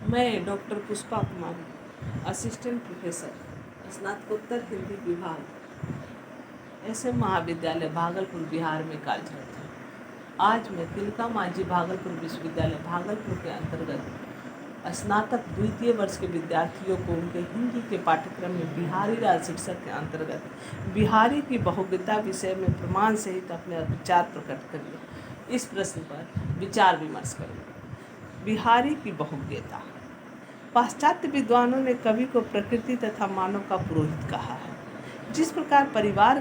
मैं डॉक्टर पुष्पा कुमारी, assistant professor, स्नातकोत्तर हिंदी विभाग, SM महाविद्यालय भागलपुर बिहार में कार्यरत हूँ। आज मैं तिलका मांझी भागलपुर विश्वविद्यालय भागलपुर के अंतर्गत स्नातक द्वितीय वर्ष के विद्यार्थियों को उनके हिंदी के पाठ्यक्रम में बिहारी राज शीर्षक के अंतर्गत बिहारी की बहुज्ञता विषय में प्रमाण सहित अपने विचार प्रकट करिए। इस प्रश्न पर विचार विमर्श करेंगे। बिहारी की बहुज्ञता। पाश्चात्य विद्वानों ने कवि को प्रकृति तथा मानव का पुरोहित कहा है। जिस प्रकार परिवार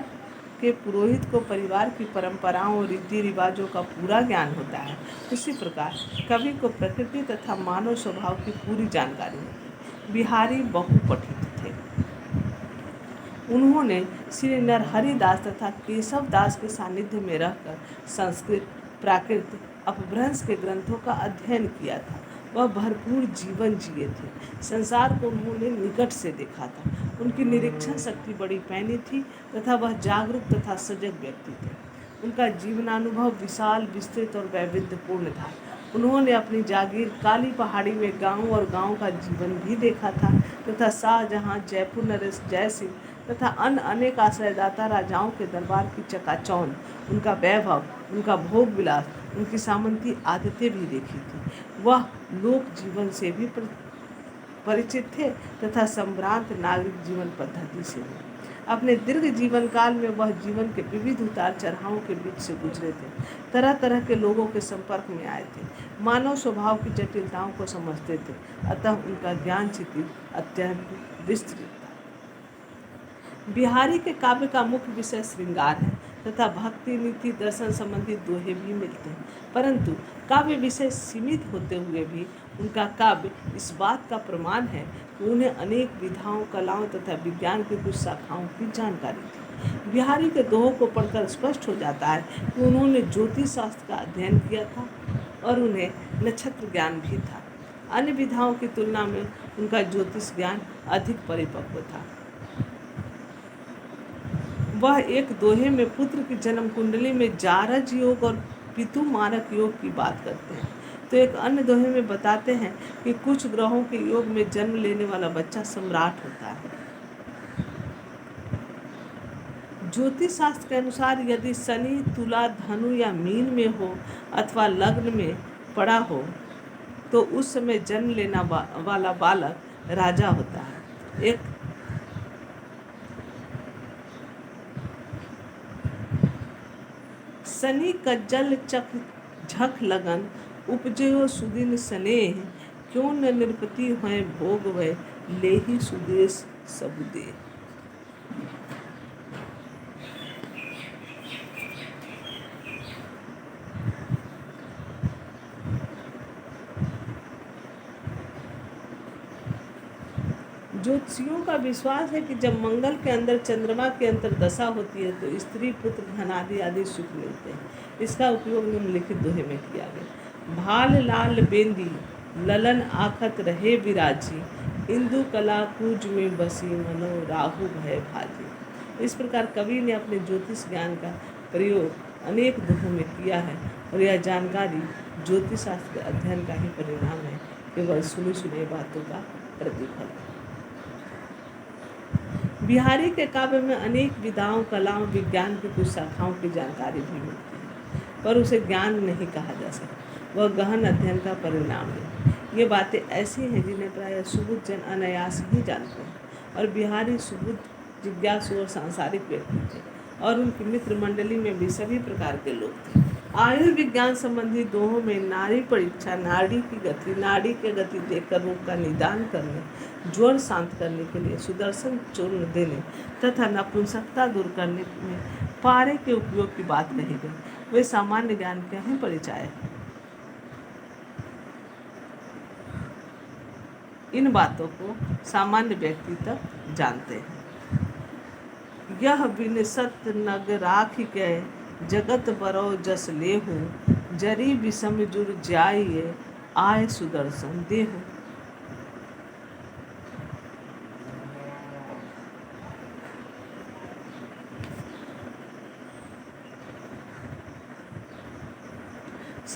के पुरोहित को परिवार की परंपराओं और रीति रिवाजों का पूरा ज्ञान होता है, उसी प्रकार कवि को प्रकृति तथा मानव स्वभाव की पूरी जानकारी होती है। बिहारी बहुपठित थे। उन्होंने श्री नरहरि दास तथा केशव दास के सानिध्य में रहकर संस्कृत, प्राकृत, अपभ्रंश के ग्रंथों का अध्ययन किया था। वह भरपूर जीवन जिए थे। संसार को उन्होंने निकट से देखा था। उनकी निरीक्षण शक्ति बड़ी पैनी थी तथा वह जागरूक तथा सजग व्यक्ति थे। उनका जीवनानुभव विशाल, विस्तृत और वैविध्यपूर्ण था। उन्होंने अपनी जागीर काली पहाड़ी में गांव और गांव का जीवन भी देखा था तथा शाहजहां, जयपुर नरेश जय सिंह तथा अन्य अनेक आश्रयदाता राजाओं के दरबार की चकाचौंध, उनका वैभव, उनका भोग विलास, उनकी सामंती आदतें भी देखी थी। वह लोक जीवन से भी परिचित थे तथा संभ्रांत नागरिक जीवन पद्धति से भी। अपने दीर्घ जीवन काल में वह जीवन के विविध उतार चढ़ावों के बीच से गुजरे थे। तरह तरह के लोगों के संपर्क में आए थे। मानव स्वभाव की जटिलताओं को समझते थे। अतः उनका ज्ञान क्षितिज अत्यंत विस्तृत था। बिहारी के काव्य का मुख्य विषय श्रृंगार है तथा भक्ति, नीति, दर्शन संबंधी दोहे भी मिलते हैं, परंतु काव्य विषय सीमित होते हुए भी उनका काव्य इस बात का प्रमाण है कि उन्हें अनेक विधाओं, कलाओं तथा विज्ञान की कुछ शाखाओं की जानकारी थी। बिहारी के दोहों को पढ़कर स्पष्ट हो जाता है कि उन्होंने ज्योतिष शास्त्र का अध्ययन किया था और उन्हें नक्षत्र ज्ञान भी था। अन्य विधाओं की तुलना में उनका ज्योतिष ज्ञान अधिक परिपक्व था। वह एक दोहे में पुत्र की जन्म कुंडली में जारज योग और पितु मारक योग की बात करते हैं, तो एक अन्य दोहे में बताते हैं कि कुछ ग्रहों के योग में जन्म लेने वाला बच्चा सम्राट होता है। ज्योतिष शास्त्र के अनुसार यदि शनि तुला, धनु या मीन में हो अथवा लग्न में पड़ा हो तो उस समय जन्म लेना वाला बालक राजा होता है। एक शनि कज्जल चक झक लगन, उपजयो सुदिन स्नेह, क्यों न नृपति हैं भोग वै, लेहि सुदेश सबुदेह। ज्योतिषियों का विश्वास है कि जब मंगल के अंदर चंद्रमा की अंतर्दशा होती है तो स्त्री, पुत्र, धनादि आदि सुख मिलते हैं। इसका उपयोग निम्नलिखित दोहे में किया गया। भाल लाल बेंदी, ललन आखत रहे विराजी, इंदु कला कूज में बसी, मनो राहु भय भाजी। इस प्रकार कवि ने अपने ज्योतिष ज्ञान का प्रयोग अनेक दोहों में किया है और यह जानकारी ज्योतिष शास्त्र के अध्ययन का ही परिणाम है, केवल सुनी सुनी बातों का प्रतिफल। बिहारी के काव्य में अनेक विधाओं, कलाओं, विज्ञान की कुछ शाखाओं की जानकारी भी मिलती है, पर उसे ज्ञान नहीं कहा जा सकता। वह गहन अध्ययन का परिणाम है। ये बातें ऐसी हैं जिन्हें प्रायः सुबुद्ध जन अनायास ही जानते हैं, और बिहारी सुबुद्ध, जिज्ञासु और सांसारिक व्यक्ति थे और उनकी मित्र मंडली में भी सभी प्रकार के लोग थे। आयुर्विज्ञान संबंधी दोहों में नाड़ी परीक्षा, नाड़ी की गति, नाड़ी की गति देखकर रोग का निदान करने, ज्वर शांत करने के लिए सुदर्शन चूर्ण देने तथा नपुंसकता दूर करने में पारे के उपयोग की बात कही गई। वे सामान्य ज्ञान के ही परिचायक हैं। इन बातों को सामान्य व्यक्ति तक जानते हैं। यह विनसत नग राखि के, जगत बरो जस लेहु, जरी विषम जुर जाइए, आय सुदर्शन देहु।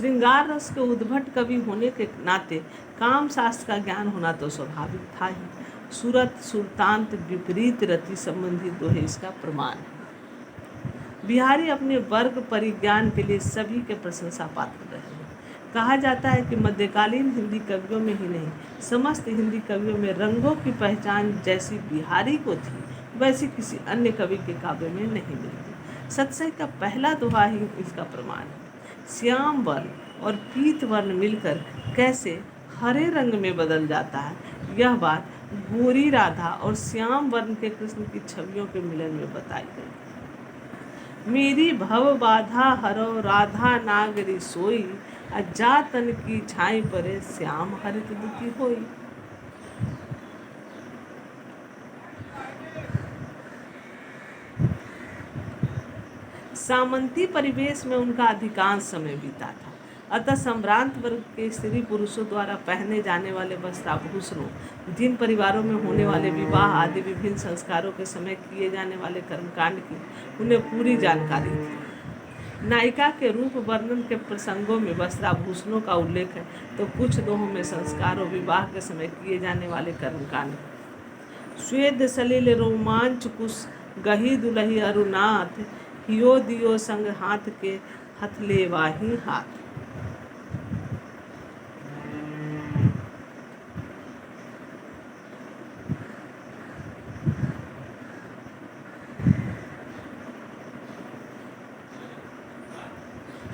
श्रृंगार रस के उद्भट कवि होने के नाते काम शास्त्र का ज्ञान होना तो स्वाभाविक था ही। सूरत सुल्तांत विपरीत रति संबंधी दोहे इसका प्रमाण है। बिहारी अपने वर्ग परिज्ञान के लिए सभी के प्रशंसा पात्र रहे हैं। कहा जाता है कि मध्यकालीन हिंदी कवियों में ही नहीं, समस्त हिंदी कवियों में रंगों की पहचान जैसी बिहारी को थी, वैसी किसी अन्य कवि के काव्य में नहीं मिलती। सतसई का पहला दोहा ही इसका प्रमाण है। श्याम वर्ण और पीत वर्ण मिलकर कैसे हरे रंग में बदल जाता है, यह बात गोरी राधा और श्याम वर्ण के कृष्ण की छवियों के मिलन में बताई गई। मेरी भव बाधा हरो राधा नागरी सोई, अज्जा तन की छाई परे श्याम हरित दुखी होई। सामंती परिवेश में उनका अधिकांश समय बीता था, अतः सम्भ्रांत वर्ग के स्त्री पुरुषों द्वारा पहने जाने वाले वस्त्राभूषणों, जिन परिवारों में होने वाले विवाह आदि विभिन्न संस्कारों के समय किए जाने वाले कर्मकांड की उन्हें पूरी जानकारी थी। नायिका के रूप वर्णन के प्रसंगों में वस्त्राभूषणों का उल्लेख है, तो कुछ दोहों में संस्कार और विवाह के समय किए जाने वाले कर्मकांड। स्वेद सलिल रोमांच कुश गही दुलही अरुनाथ, हियो दियो संग हाथ के हथले वाही हाथ।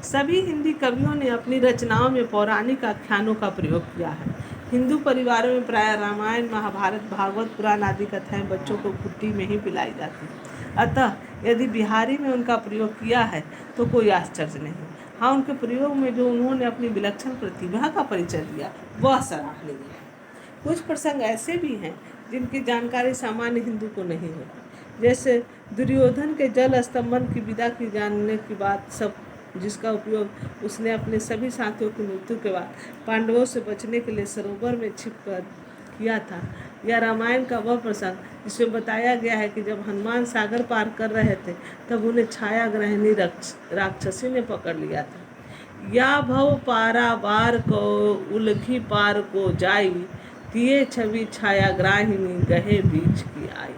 सभी हिंदी कवियों ने अपनी रचनाओं में पौराणिक आख्यानों का प्रयोग किया है। हिंदू परिवारों में प्राय रामायण, महाभारत, भागवत पुराण आदि कथाएं बच्चों को घुट्टी में ही पिलाई जाती। अतः यदि बिहारी में उनका प्रयोग किया है तो कोई आश्चर्य नहीं। हाँ, उनके प्रयोग में जो उन्होंने अपनी विलक्षण प्रतिभा का परिचय दिया वह सराहनीय है। कुछ प्रसंग ऐसे भी हैं जिनकी जानकारी सामान्य हिंदू को नहीं होती, जैसे दुर्योधन के जल स्तंभन की विदा की जानने की बात, सब जिसका उपयोग उसने अपने सभी साथियों की मृत्यु के बाद पांडवों से बचने के लिए सरोवर में छिपकर किया था, या रामायण का वह प्रसंग जिसमें बताया गया है कि जब हनुमान सागर पार कर रहे थे तब उन्हें छाया ग्रहणी राक्षसी ने पकड़ लिया था। या भव पारावार को उलघी पार को जाई, तिये छवि छाया ग्राहिनी गहे बीच की आई।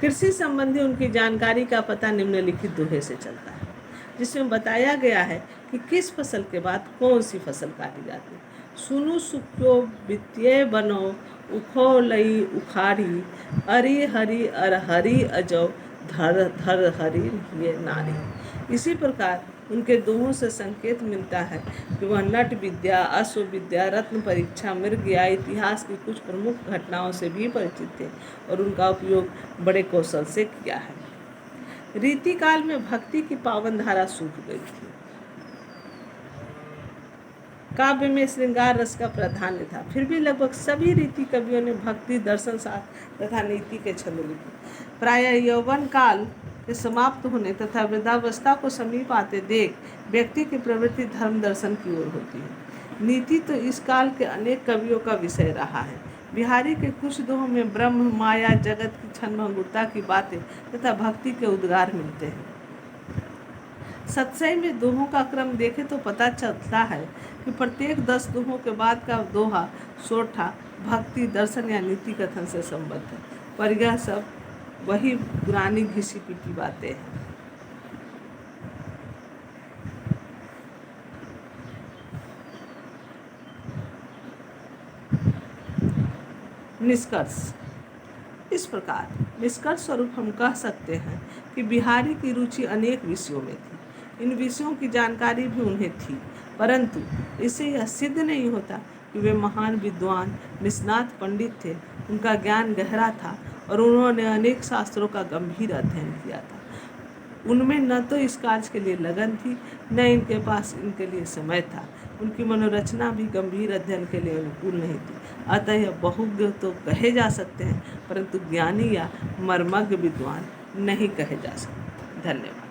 कृषि संबंधी उनकी जानकारी का पता निम्नलिखित दोहे से चलता है, जिसमें बताया गया है कि किस फसल के बाद कौन सी फसल काटी जाती है। सुनु सुक्यो बित्ये बनो, उखो लई उखाड़ी, अरि हरि अरहरी अजो, धर धर हरि ये नारी। इसी प्रकार उनके दोहों से संकेत मिलता है कि वह नट विद्या, अश्व विद्या, रत्न परीक्षा, मृग या इतिहास की कुछ प्रमुख घटनाओं से भी परिचित थे और उनका उपयोग बड़े कौशल से किया है। रीतिकाल में भक्ति की पावन धारा सूख गई थी। काव्य में श्रृंगार रस का प्राधान्य था, फिर भी लगभग सभी रीति कवियों ने भक्ति, दर्शन शास्त्र तथा नीति के छंद लिखे। प्रायः यौवन काल के समाप्त होने तथा वृद्धावस्था को समीप आते देख व्यक्ति की प्रवृत्ति धर्म दर्शन की ओर होती है। नीति तो इस काल के अनेक कवियों का विषय रहा है। बिहारी के कुछ दोहों में ब्रह्म, माया, जगत की क्षणभंगुरता की बातें तथा भक्ति के उद्गार मिलते हैं। सतसई में दोहों का क्रम देखें तो पता चलता है कि प्रत्येक 10 दोहों के बाद का दोहा सोठा भक्ति, दर्शन या नीति कथन से संबद्ध है, पर यह सब वही पुरानी घिसी पिटी बातें हैं। निष्कर्ष इस प्रकार निष्कर्ष स्वरूप हम कह सकते हैं कि बिहारी की रुचि अनेक विषयों में थी। इन विषयों की जानकारी भी उन्हें थी, परंतु इससे यह सिद्ध नहीं होता कि वे महान विद्वान, निष्णात पंडित थे। उनका ज्ञान गहरा था और उन्होंने अनेक शास्त्रों का गंभीर अध्ययन किया था। उनमें न तो इस कार्य के लिए लगन थी, न इनके पास इनके लिए समय था। उनकी मनोरचना भी गंभीर अध्ययन के लिए अनुकूल नहीं थी। अतः यह बहुज्ञ तो कहे जा सकते हैं, परंतु ज्ञानी या मर्मज्ञ विद्वान नहीं कहे जा सकते। धन्यवाद।